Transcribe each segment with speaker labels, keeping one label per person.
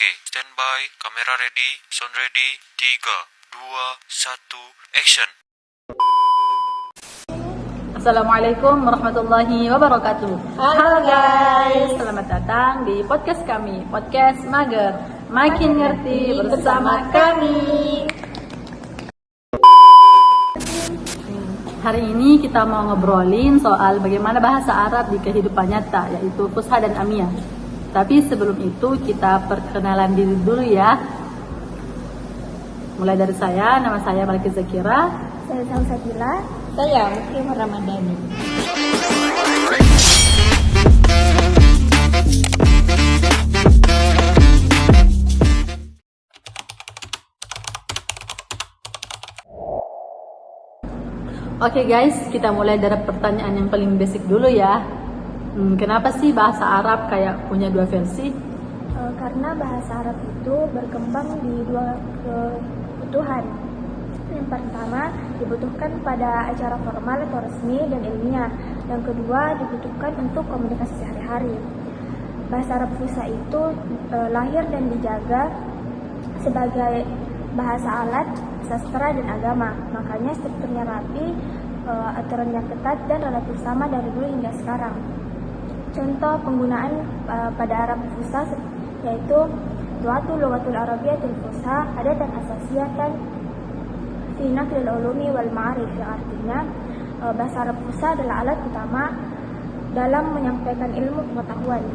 Speaker 1: Oke, standby, kamera ready, sound ready, 3, 2, 1, action.
Speaker 2: Assalamualaikum warahmatullahi wabarakatuh.
Speaker 3: Halo guys,
Speaker 2: selamat datang di podcast kami, podcast Mager. Makin ngerti bersama kami. Hari ini kita mau ngobrolin soal bagaimana bahasa Arab di kehidupan nyata, yaitu Fusha dan Amiyah. Tapi sebelum itu kita perkenalan diri dulu ya. Mulai dari saya, nama saya Maliki Zakira.
Speaker 3: saya Salsabila. Saya Mukrim Ramadhani.
Speaker 2: Oke guys, kita mulai dari pertanyaan yang paling basic dulu ya. Kenapa sih bahasa Arab kayak punya dua versi?
Speaker 3: Karena bahasa Arab itu berkembang di dua kebutuhan. Yang pertama dibutuhkan pada acara formal atau resmi dan ilmiah. Yang kedua dibutuhkan untuk komunikasi sehari-hari. Bahasa Arab Fusha itu lahir dan dijaga sebagai bahasa alat, sastra dan agama. Makanya strukturnya rapi, aturannya ketat dan relatif sama dari dulu hingga sekarang. Contoh penggunaan pada Arab Fusha yaitu Du'atul Lughatul Arabiyyatul Fusha adatan asasiyatan fi naqlil ulumi wal ma'arif, yang artinya bahasa Arab Fusha adalah alat utama dalam menyampaikan ilmu pengetahuan.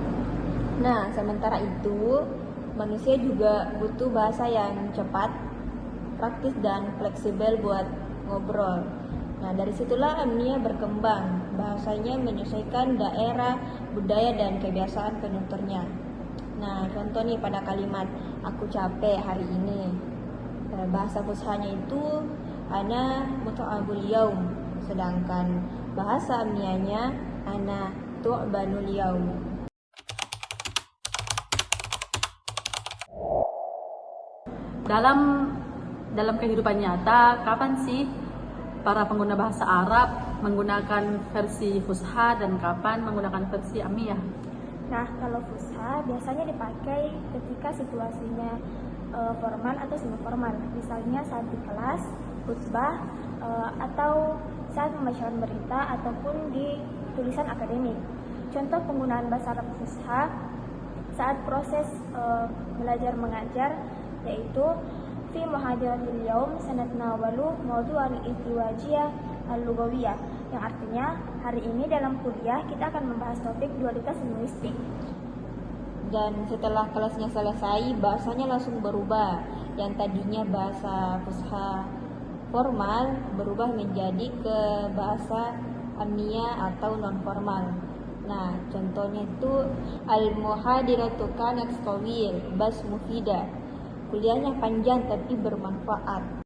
Speaker 4: Nah, sementara itu manusia juga butuh bahasa yang cepat, praktis dan fleksibel buat ngobrol. Nah, dari situlah Amiyah berkembang. Bahasanya menyesuaikan daerah, budaya, dan kebiasaan penuturnya. Nah, contoh nih pada kalimat aku capek hari ini. Bahasa Fushanya itu ana muta'abul yaum, sedangkan bahasa Amiyahnya ana tu'banul yaum.
Speaker 2: Dalam kehidupan nyata, kapan sih para pengguna bahasa Arab menggunakan versi Fusha dan kapan menggunakan versi Amiyah?
Speaker 3: Nah, kalau Fusha biasanya dipakai ketika situasinya formal atau semi formal, misalnya saat di kelas, khutbah, atau saat membacakan berita ataupun di tulisan akademik. Contoh penggunaan bahasa Arab Fusha saat proses belajar mengajar yaitu fi muhadaratil yaum sanatnawalu mawdu'al istiwajiyah al-lughawiyah, yang artinya hari ini dalam kuliah kita akan membahas topik dualitas linguistik.
Speaker 4: Dan setelah kelasnya selesai, bahasanya langsung berubah. Yang tadinya bahasa Fusha formal berubah menjadi ke bahasa Amiyah atau non formal. Nah, contohnya itu al-muhadiratu kanat tawil bas mufidah. Kuliahnya panjang tapi bermanfaat.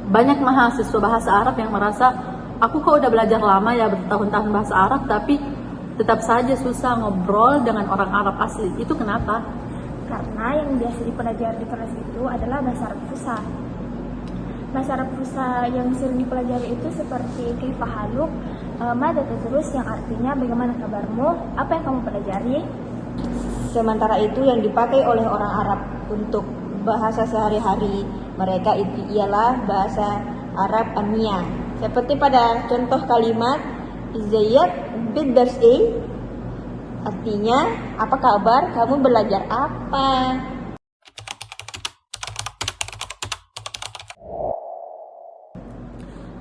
Speaker 2: Banyak mahasiswa bahasa Arab yang merasa, aku kok udah belajar lama ya, bertahun-tahun bahasa Arab, tapi tetap saja susah ngobrol dengan orang Arab asli. Itu kenapa?
Speaker 3: Karena yang biasa dipelajari di kelas itu adalah bahasa Arab Fusha. Bahasa Arab Fusha yang sering dipelajari itu seperti kaifahaluk, mada tadrus, yang artinya bagaimana kabarmu, apa yang kamu pelajari.
Speaker 4: Sementara itu yang dipakai oleh orang Arab untuk bahasa sehari-hari mereka itu ialah bahasa Arab Amiyah. Seperti pada contoh kalimat Izzayyak bid-darsi, artinya apa kabar, kamu belajar apa?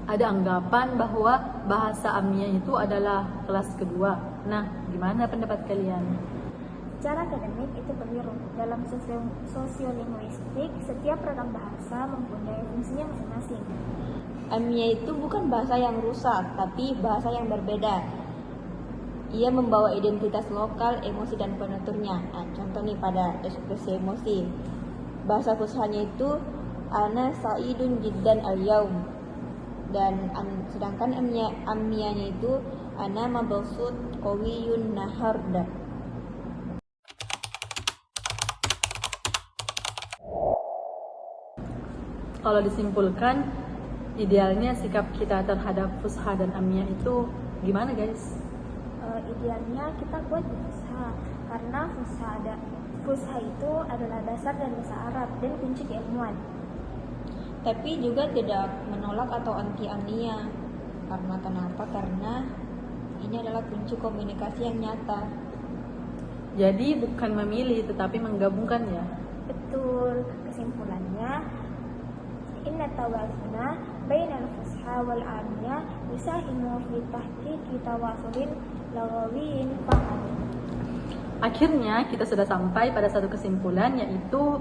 Speaker 2: Ada anggapan bahwa bahasa Amiyah itu adalah kelas kedua. Nah, gimana pendapat kalian?
Speaker 3: Secara akademik itu keliru. Dalam sosiolinguistik, setiap ragam bahasa mempunyai fungsinya masing-masing.
Speaker 4: Amiyah itu bukan bahasa yang rusak, tapi bahasa yang berbeda. Ia membawa identitas lokal, emosi, dan penuturnya. Nah, contoh nih pada ekspresi emosi. Bahasa Fushanya itu ana sa'idun jiddan al-yaum. Dan sedangkan Amiyahnya itu ana mabsut qawiyun naharda.
Speaker 2: Kalau disimpulkan, idealnya sikap kita terhadap Fusha dan Amiyah itu gimana guys?
Speaker 3: idealnya kita buat di Fusha, karena Fusha itu adalah dasar dan bahasa Arab dan kunci keilmuan.
Speaker 4: Tapi juga tidak menolak atau anti amnia. Karena kenapa? Karena ini adalah kunci komunikasi yang nyata.
Speaker 2: Jadi bukan memilih tetapi menggabungkan ya.
Speaker 3: Betul. Kesimpulannya, inna tawazuna bainal fusha wal amiyah yusahimu fi tahqiqi tawasulin lughawiyin faham.
Speaker 2: Akhirnya kita sudah sampai pada satu kesimpulan, yaitu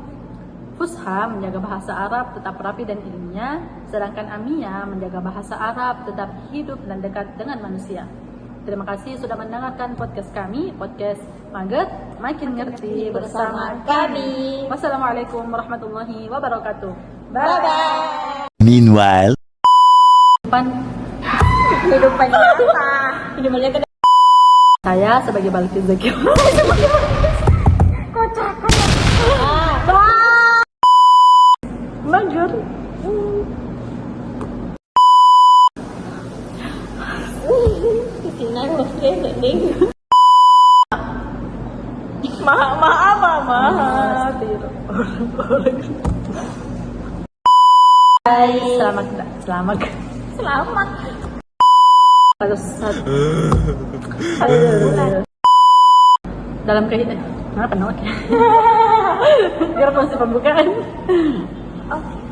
Speaker 2: Fusha menjaga bahasa Arab tetap rapi dan ilmiah, sedangkan Amiyah menjaga bahasa Arab tetap hidup dan dekat dengan manusia. Terima kasih sudah mendengarkan podcast kami, podcast Maget Makin Ngerti bersama kami. Wassalamualaikum warahmatullahi wabarakatuh.
Speaker 4: Bye-bye.
Speaker 5: Meanwhile,
Speaker 4: Kehidupan nyata. Kehidupannya ke
Speaker 2: Saya sebagai Balkis Zakir. Mager.
Speaker 4: Sinar mesti sedih.
Speaker 2: Maaf. Selamat. Harus dalam kehidupan apa namanya? Biar masih pembukaan.
Speaker 3: Oke.